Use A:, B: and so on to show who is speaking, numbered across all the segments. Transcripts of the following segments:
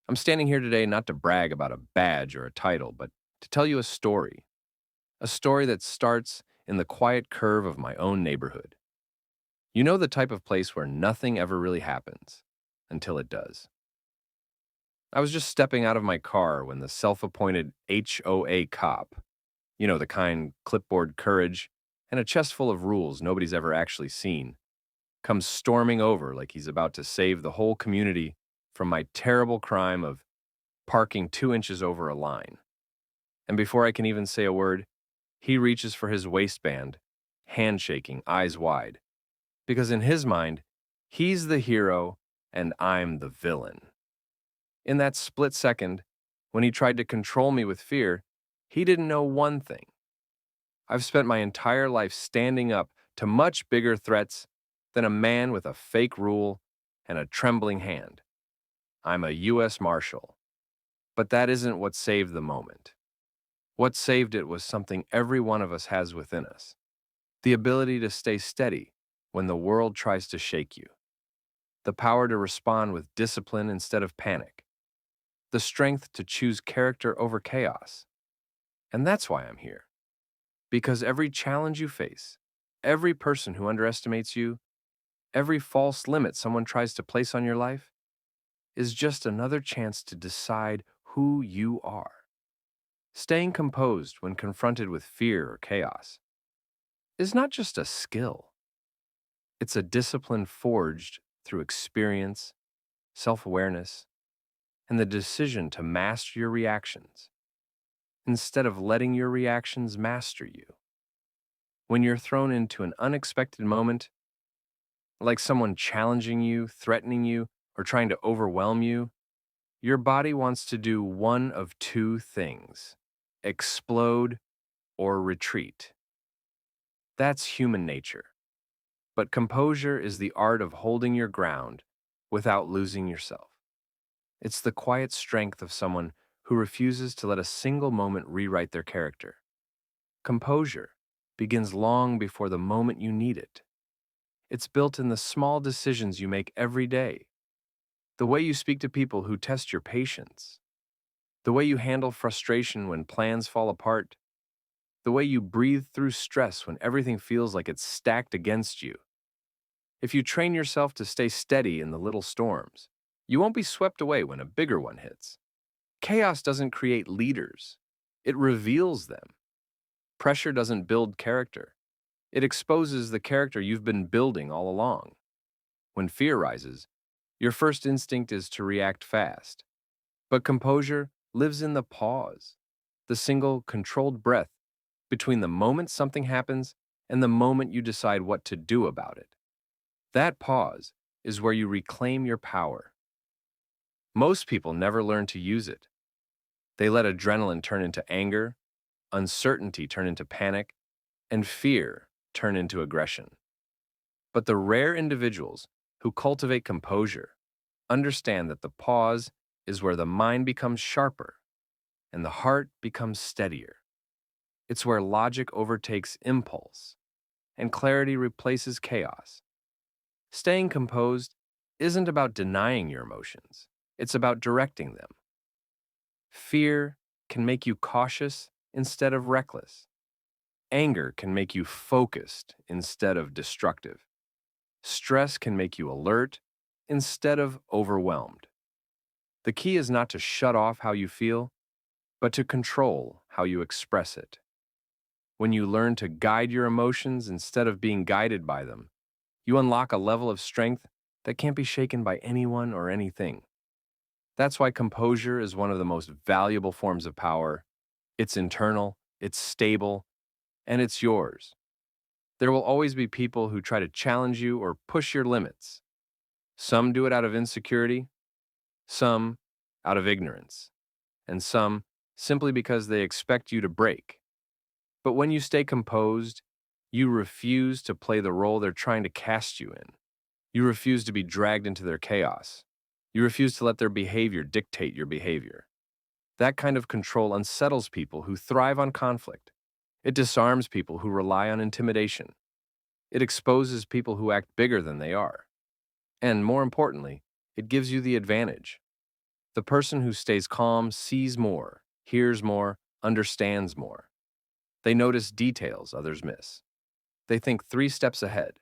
A: I'm standing here today not to brag about a badge or a title, but to tell you a story that starts in the quiet curve of my own neighborhood. You know, the type of place where nothing ever really happens until it does. I was just stepping out of my car when the self appointed HOA cop, the kind clipboard courage and a chest full of rules nobody's ever actually seen, comes storming over like he's about to save the whole community from my terrible crime of parking 2 inches over a line. And before I can even say a word, he reaches for his waistband, handshaking, eyes wide, because in his mind, he's the hero and I'm the villain. In that split second, when he tried to control me with fear, he didn't know one thing. I've spent my entire life standing up to much bigger threats than a man with a fake rule and a trembling hand. I'm a U.S. Marshal. But that isn't what saved the moment. What saved it was something every one of us has within us: the ability to stay steady when the world tries to shake you, the power to respond with discipline instead of panic, the strength to choose character over chaos. And that's why I'm here. Because every challenge you face, every person who underestimates you, every false limit someone tries to place on your life, is just another chance to decide who you are. Staying composed when confronted with fear or chaos is not just a skill, it's a discipline forged through experience, self awareness, and the decision to master your reactions instead of letting your reactions master you. When you're thrown into an unexpected moment, like someone challenging you, threatening you, or trying to overwhelm you, your body wants to do one of two things: explode or retreat. That's human nature. But composure is the art of holding your ground without losing yourself. It's the quiet strength of someone who refuses to let a single moment rewrite their character. Composure begins long before the moment you need it. It's built in the small decisions you make every day: the way you speak to people who test your patience, the way you handle frustration when plans fall apart, the way you breathe through stress when everything feels like it's stacked against you. If you train yourself to stay steady in the little storms, you won't be swept away when a bigger one hits. Chaos doesn't create leaders, it reveals them. Pressure doesn't build character, it exposes the character you've been building all along. When fear rises, your first instinct is to react fast. But composure lives in the pause, the single controlled breath between the moment something happens and the moment you decide what to do about it. That pause is where you reclaim your power. Most people never learn to use it. They let adrenaline turn into anger, uncertainty turn into panic, and fear turn into aggression. But the rare individuals who cultivate composure understand that the pause is where the mind becomes sharper and the heart becomes steadier. It's where logic overtakes impulse and clarity replaces chaos. Staying composed isn't about denying your emotions, it's about directing them. Fear can make you cautious instead of reckless. Anger can make you focused instead of destructive. Stress can make you alert instead of overwhelmed. The key is not to shut off how you feel, but to control how you express it. When you learn to guide your emotions instead of being guided by them, you unlock a level of strength that can't be shaken by anyone or anything. That's why composure is one of the most valuable forms of power. It's internal, it's stable, and it's yours. There will always be people who try to challenge you or push your limits. Some do it out of insecurity, some out of ignorance, and some simply because they expect you to break. But when you stay composed, you refuse to play the role they're trying to cast you in. You refuse to be dragged into their chaos. You refuse to let their behavior dictate your behavior. That kind of control unsettles people who thrive on conflict. It disarms people who rely on intimidation. It exposes people who act bigger than they are. And more importantly, it gives you the advantage. The person who stays calm sees more, hears more, understands more. They notice details others miss. They think 3 steps ahead,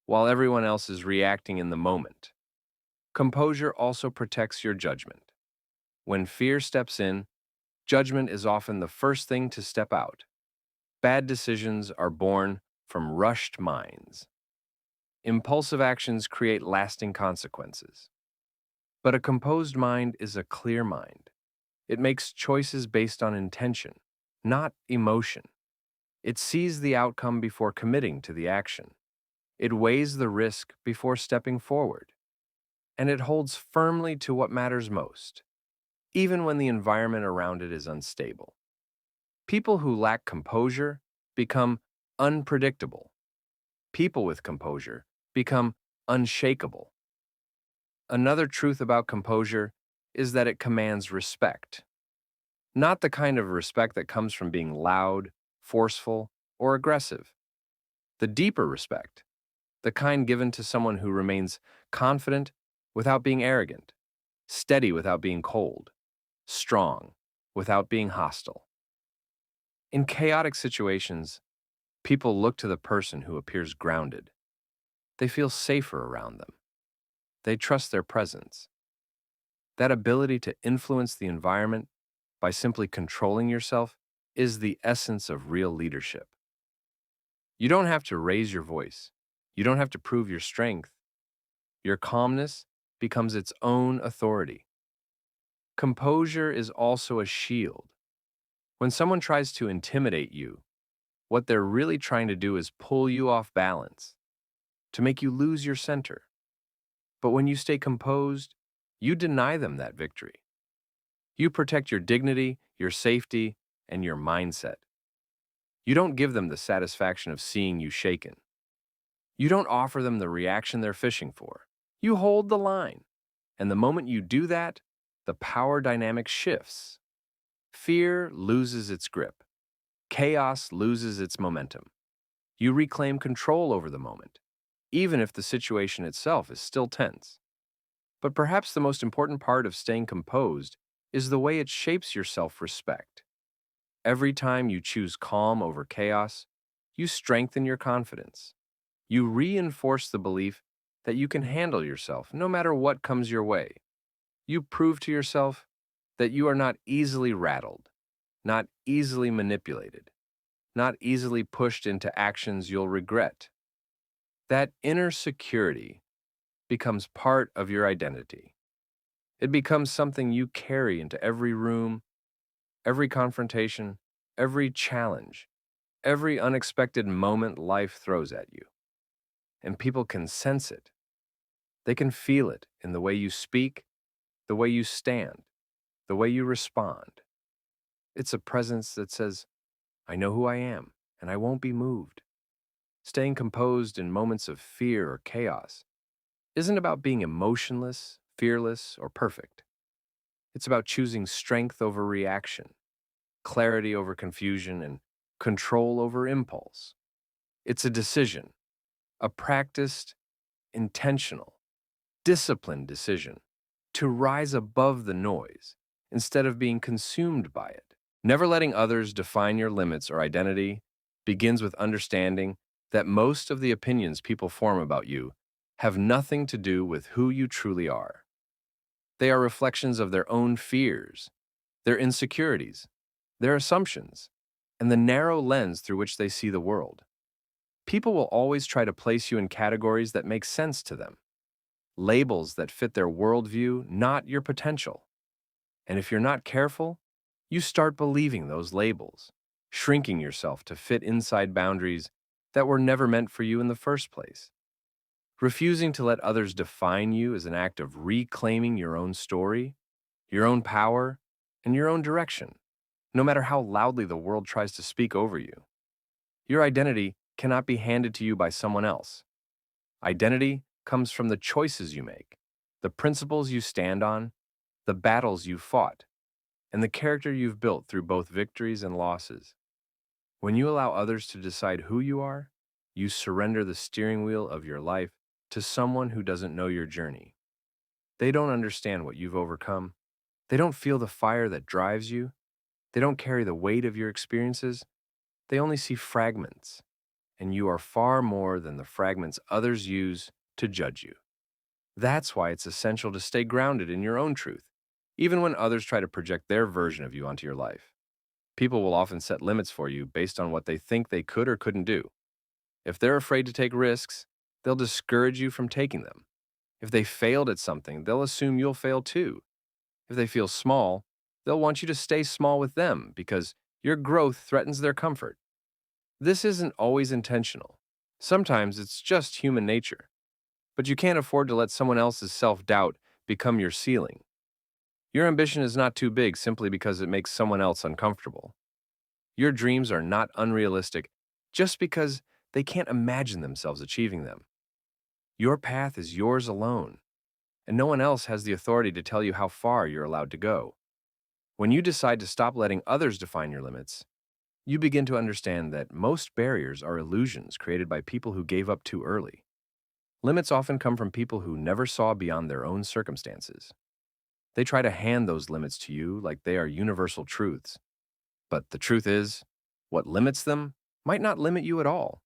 A: while everyone else is reacting in the moment. Composure also protects your judgment. When fear steps in, judgment is often the first thing to step out. Bad decisions are born from rushed minds. Impulsive actions create lasting consequences. But a composed mind is a clear mind. It makes choices based on intention, not emotion. It sees the outcome before committing to the action. It weighs the risk before stepping forward. And it holds firmly to what matters most, even when the environment around it is unstable. People who lack composure become unpredictable. People with composure become unshakable. Another truth about composure is that it commands respect. Not the kind of respect that comes from being loud, forceful, or aggressive. The deeper respect, the kind given to someone who remains confident without being arrogant, steady without being cold, strong without being hostile. In chaotic situations, people look to the person who appears grounded. They feel safer around them. They trust their presence. That ability to influence the environment by simply controlling yourself is the essence of real leadership. You don't have to raise your voice. You don't have to prove your strength. Your calmness becomes its own authority. Composure is also a shield. When someone tries to intimidate you, what they're really trying to do is pull you off balance, to make you lose your center. But when you stay composed, you deny them that victory. You protect your dignity, your safety, and your mindset. You don't give them the satisfaction of seeing you shaken. You don't offer them the reaction they're fishing for. You hold the line. And the moment you do that, the power dynamic shifts. Fear loses its grip. Chaos loses its momentum. You reclaim control over the moment, even if the situation itself is still tense. But perhaps the most important part of staying composed is the way it shapes your self-respect. Every time you choose calm over chaos, you strengthen your confidence. You reinforce the belief that you can handle yourself no matter what comes your way. You prove to yourself that you are not easily rattled, not easily manipulated, not easily pushed into actions you'll regret. That inner security becomes part of your identity. It becomes something you carry into every room, every confrontation, every challenge, every unexpected moment life throws at you. And people can sense it. They can feel it in the way you speak, the way you stand, the way you respond. It's a presence that says, I know who I am, and I won't be moved. Staying composed in moments of fear or chaos isn't about being emotionless, fearless, or perfect. It's about choosing strength over reaction, clarity over confusion, and control over impulse. It's a decision, a practiced, intentional, disciplined decision to rise above the noise instead of being consumed by it. Never letting others define your limits or identity begins with understanding that most of the opinions people form about you have nothing to do with who you truly are. They are reflections of their own fears, their insecurities, their assumptions, and the narrow lens through which they see the world. People will always try to place you in categories that make sense to them, labels that fit their worldview, not your potential. And if you're not careful, you start believing those labels, shrinking yourself to fit inside boundaries that were never meant for you in the first place. Refusing to let others define you is an act of reclaiming your own story, your own power, and your own direction, no matter how loudly the world tries to speak over you. Your identity cannot be handed to you by someone else. Identity comes from the choices you make, the principles you stand on, the battles you've fought, and the character you've built through both victories and losses. When you allow others to decide who you are, you surrender the steering wheel of your life to someone who doesn't know your journey. They don't understand what you've overcome. They don't feel the fire that drives you. They don't carry the weight of your experiences. They only see fragments, and you are far more than the fragments others use to judge you. That's why it's essential to stay grounded in your own truth, even when others try to project their version of you onto your life. People will often set limits for you based on what they think they could or couldn't do. If they're afraid to take risks, they'll discourage you from taking them. If they failed at something, they'll assume you'll fail too. If they feel small, they'll want you to stay small with them because your growth threatens their comfort. This isn't always intentional. Sometimes it's just human nature. But you can't afford to let someone else's self-doubt become your ceiling. Your ambition is not too big simply because it makes someone else uncomfortable. Your dreams are not unrealistic just because they can't imagine themselves achieving them. Your path is yours alone, and no one else has the authority to tell you how far you're allowed to go. When you decide to stop letting others define your limits, you begin to understand that most barriers are illusions created by people who gave up too early. Limits often come from people who never saw beyond their own circumstances. They try to hand those limits to you like they are universal truths. But the truth is, what limits them might not limit you at all.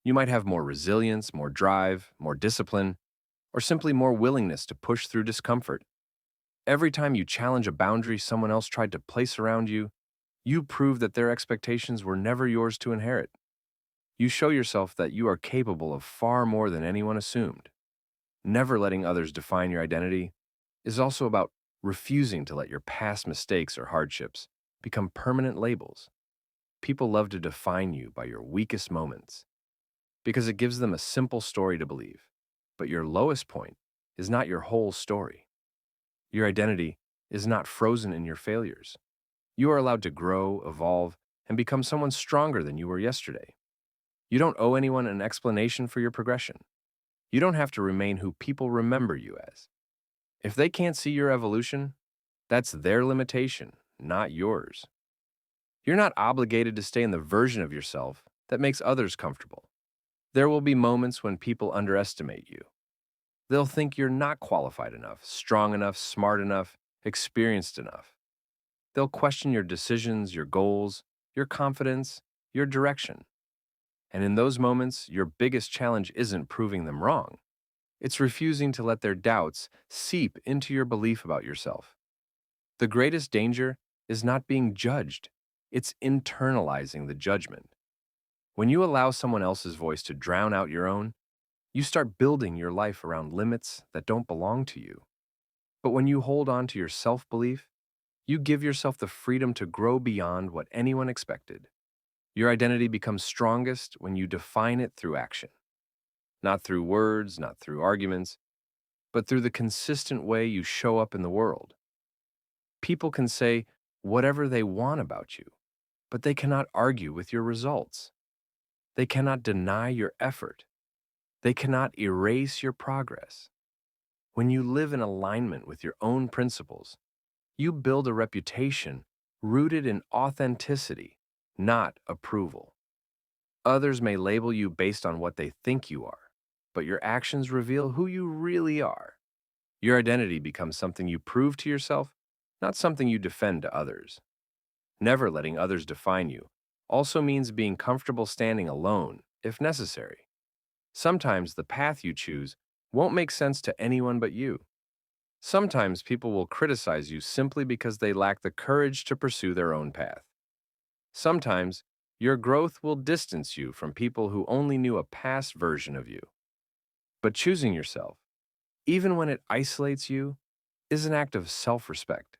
A: You might have more resilience, more drive, more discipline, or simply more willingness to push through discomfort. Every time you challenge a boundary someone else tried to place around you, you prove that their expectations were never yours to inherit. You show yourself that you are capable of far more than anyone assumed. Never letting others define your identity is also about refusing to let your past mistakes or hardships become permanent labels. People love to define you by your weakest moments because it gives them a simple story to believe. But your lowest point is not your whole story. Your identity is not frozen in your failures. You are allowed to grow, evolve, and become someone stronger than you were yesterday. You don't owe anyone an explanation for your progression. You don't have to remain who people remember you as. If they can't see your evolution, that's their limitation, not yours. You're not obligated to stay in the version of yourself that makes others comfortable. There will be moments when people underestimate you. They'll think you're not qualified enough, strong enough, smart enough, experienced enough. They'll question your decisions, your goals, your confidence, your direction. And in those moments, your biggest challenge isn't proving them wrong. It's refusing to let their doubts seep into your belief about yourself. The greatest danger is not being judged. It's internalizing the judgment. When you allow someone else's voice to drown out your own, you start building your life around limits that don't belong to you. But when you hold on to your self-belief, you give yourself the freedom to grow beyond what anyone expected. Your identity becomes strongest when you define it through action. Not through words, not through arguments, but through the consistent way you show up in the world. People can say whatever they want about you, but they cannot argue with your results. They cannot deny your effort. They cannot erase your progress. When you live in alignment with your own principles, you build a reputation rooted in authenticity, not approval. Others may label you based on what they think you are, but your actions reveal who you really are. Your identity becomes something you prove to yourself, not something you defend to others. Never letting others define you also means being comfortable standing alone, if necessary. Sometimes the path you choose won't make sense to anyone but you. Sometimes people will criticize you simply because they lack the courage to pursue their own path. Sometimes your growth will distance you from people who only knew a past version of you. But choosing yourself, even when it isolates you, is an act of self-respect.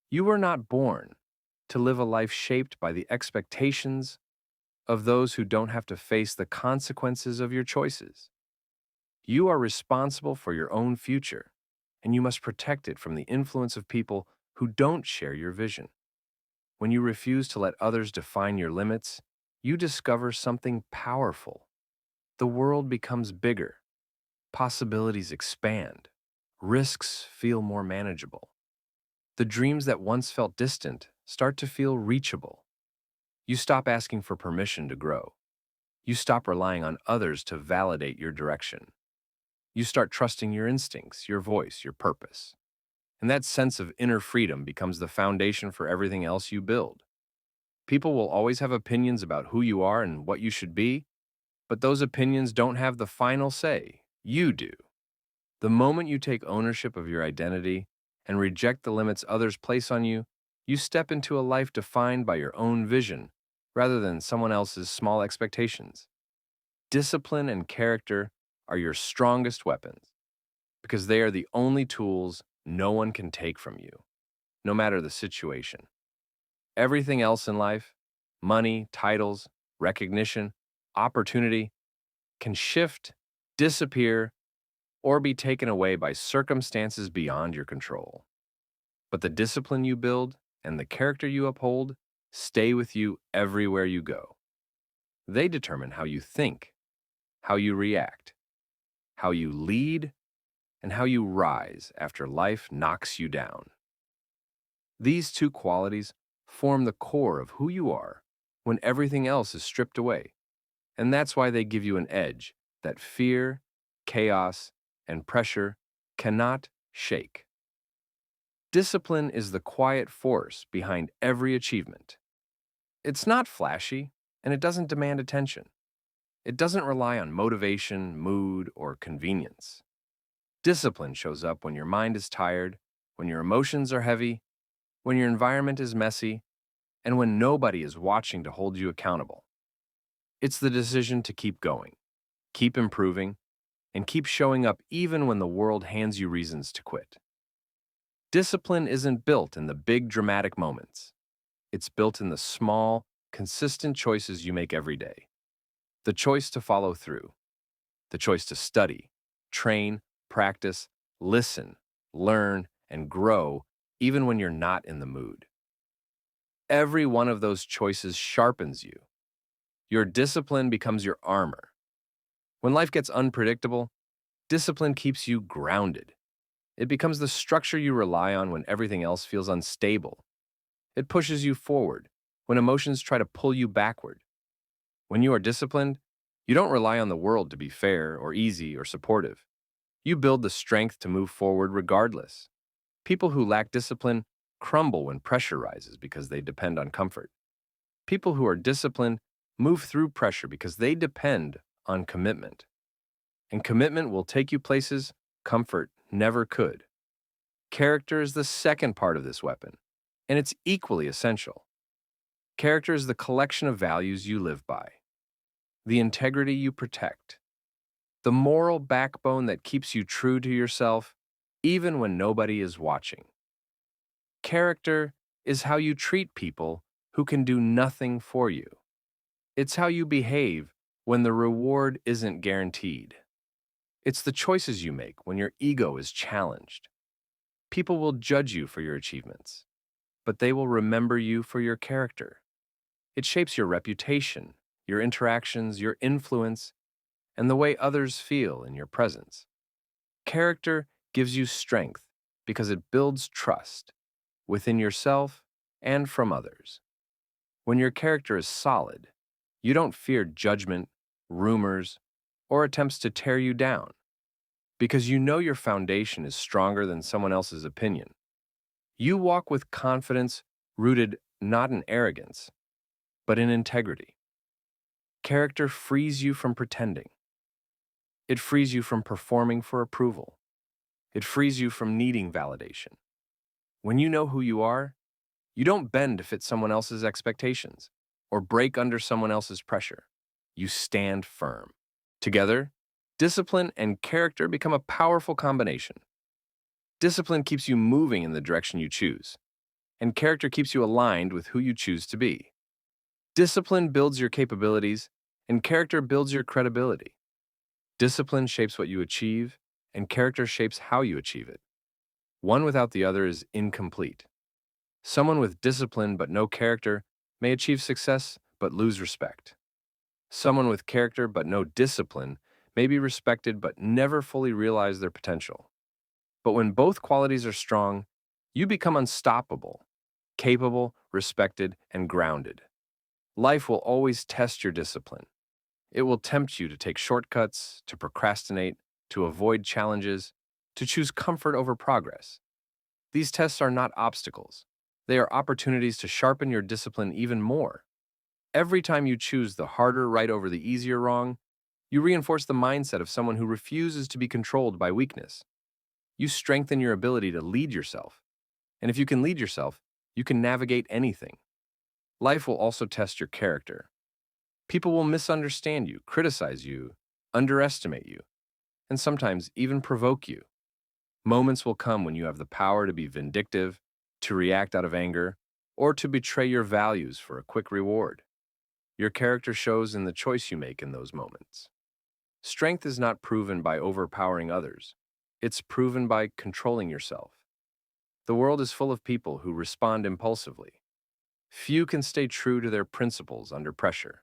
A: You were not born to live a life shaped by the expectations of those who don't have to face the consequences of your choices. You are responsible for your own future, and you must protect it from the influence of people who don't share your vision. When you refuse to let others define your limits, you discover something powerful. The world becomes bigger. Possibilities expand. Risks feel more manageable. The dreams that once felt distant start to feel reachable. You stop asking for permission to grow. You stop relying on others to validate your direction. You start trusting your instincts, your voice, your purpose. And that sense of inner freedom becomes the foundation for everything else you build. People will always have opinions about who you are and what you should be, but those opinions don't have the final say. You do. The moment you take ownership of your identity and reject the limits others place on you, you step into a life defined by your own vision rather than someone else's small expectations. Discipline and character are your strongest weapons because they are the only tools no one can take from you, no matter the situation. Everything else in life, money, titles, recognition, opportunity, can shift, disappear, or be taken away by circumstances beyond your control. But the discipline you build and the character you uphold stay with you everywhere you go. They determine how you think, how you react, how you lead, and how you rise after life knocks you down. These two qualities form the core of who you are when everything else is stripped away, and that's why they give you an edge that fear, chaos, and pressure cannot shake. Discipline is the quiet force behind every achievement. It's not flashy, and it doesn't demand attention. It doesn't rely on motivation, mood, or convenience. Discipline shows up when your mind is tired, when your emotions are heavy, when your environment is messy, and when nobody is watching to hold you accountable. It's the decision to keep going, keep improving, and keep showing up even when the world hands you reasons to quit. Discipline isn't built in the big dramatic moments. It's built in the small, consistent choices you make every day. The choice to follow through, the choice to study, train, practice, listen, learn, and grow even when you're not in the mood. Every one of those choices sharpens you. Your discipline becomes your armor. When life gets unpredictable, discipline keeps you grounded. It becomes the structure you rely on when everything else feels unstable. It pushes you forward when emotions try to pull you backward. When you are disciplined, you don't rely on the world to be fair or easy or supportive. You build the strength to move forward regardless. People who lack discipline crumble when pressure rises because they depend on comfort. People who are disciplined move through pressure because they depend on commitment. And commitment will take you places comfort never could. Character is the second part of this weapon, and it's equally essential. Character is the collection of values you live by, the integrity you protect, the moral backbone that keeps you true to yourself even when nobody is watching. Character is how you treat people who can do nothing for you. It's how you behave when the reward isn't guaranteed. It's the choices you make when your ego is challenged. People will judge you for your achievements, but they will remember you for your character. It shapes your reputation, your interactions, your influence, and the way others feel in your presence. Character gives you strength because it builds trust within yourself and from others. When your character is solid, you don't fear judgment, rumors, or attempts to tear you down because you know your foundation is stronger than someone else's opinion. You walk with confidence rooted not in arrogance, but in integrity. Character frees you from pretending. It frees you from performing for approval. It frees you from needing validation. When you know who you are, you don't bend to fit someone else's expectations or break under someone else's pressure. You stand firm. Together, discipline and character become a powerful combination. Discipline keeps you moving in the direction you choose, and character keeps you aligned with who you choose to be. Discipline builds your capabilities, and character builds your credibility. Discipline shapes what you achieve, and character shapes how you achieve it. One without the other is incomplete. Someone with discipline but no character may achieve success but lose respect. Someone with character but no discipline may be respected but never fully realize their potential. But when both qualities are strong, you become unstoppable, capable, respected, and grounded. Life will always test your discipline. It will tempt you to take shortcuts, to procrastinate, to avoid challenges, to choose comfort over progress. These tests are not obstacles. They are opportunities to sharpen your discipline even more. Every time you choose the harder right over the easier wrong, you reinforce the mindset of someone who refuses to be controlled by weakness. You strengthen your ability to lead yourself. And if you can lead yourself, you can navigate anything. Life will also test your character. People will misunderstand you, criticize you, underestimate you, and sometimes even provoke you. Moments will come when you have the power to be vindictive, to react out of anger, or to betray your values for a quick reward. Your character shows in the choice you make in those moments. Strength is not proven by overpowering others. It's proven by controlling yourself. The world is full of people who respond impulsively. Few can stay true to their principles under pressure.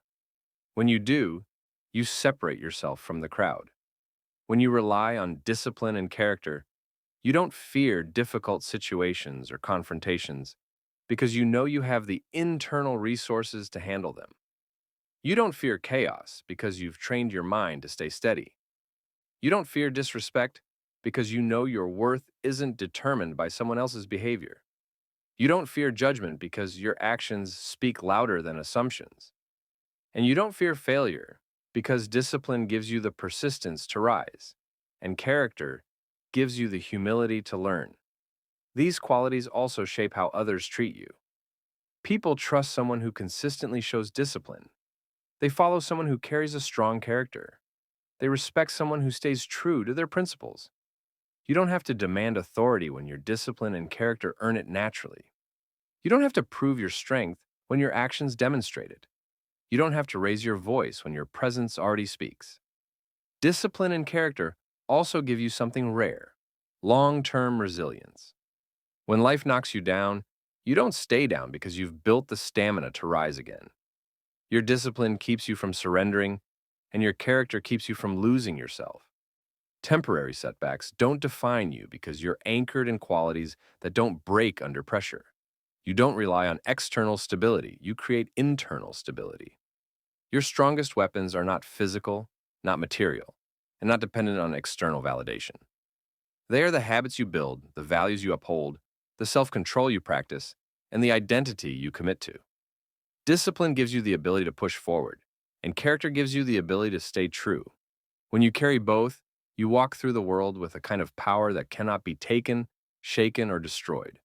A: When you do, you separate yourself from the crowd. When you rely on discipline and character, you don't fear difficult situations or confrontations because you know you have the internal resources to handle them. You don't fear chaos because you've trained your mind to stay steady. You don't fear disrespect because you know your worth isn't determined by someone else's behavior. You don't fear judgment because your actions speak louder than assumptions. And you don't fear failure because discipline gives you the persistence to rise, and character gives you the humility to learn. These qualities also shape how others treat you. People trust someone who consistently shows discipline. They follow someone who carries a strong character. They respect someone who stays true to their principles. You don't have to demand authority when your discipline and character earn it naturally. You don't have to prove your strength when your actions demonstrate it. You don't have to raise your voice when your presence already speaks. Discipline and character also give you something rare: long-term resilience. When life knocks you down, you don't stay down because you've built the stamina to rise again. Your discipline keeps you from surrendering, and your character keeps you from losing yourself. Temporary setbacks don't define you because you're anchored in qualities that don't break under pressure. You don't rely on external stability, you create internal stability. Your strongest weapons are not physical, not material, and not dependent on external validation. They are the habits you build, the values you uphold, the self-control you practice, and the identity you commit to. Discipline gives you the ability to push forward, and character gives you the ability to stay true. When you carry both, you walk through the world with a kind of power that cannot be taken, shaken, or destroyed.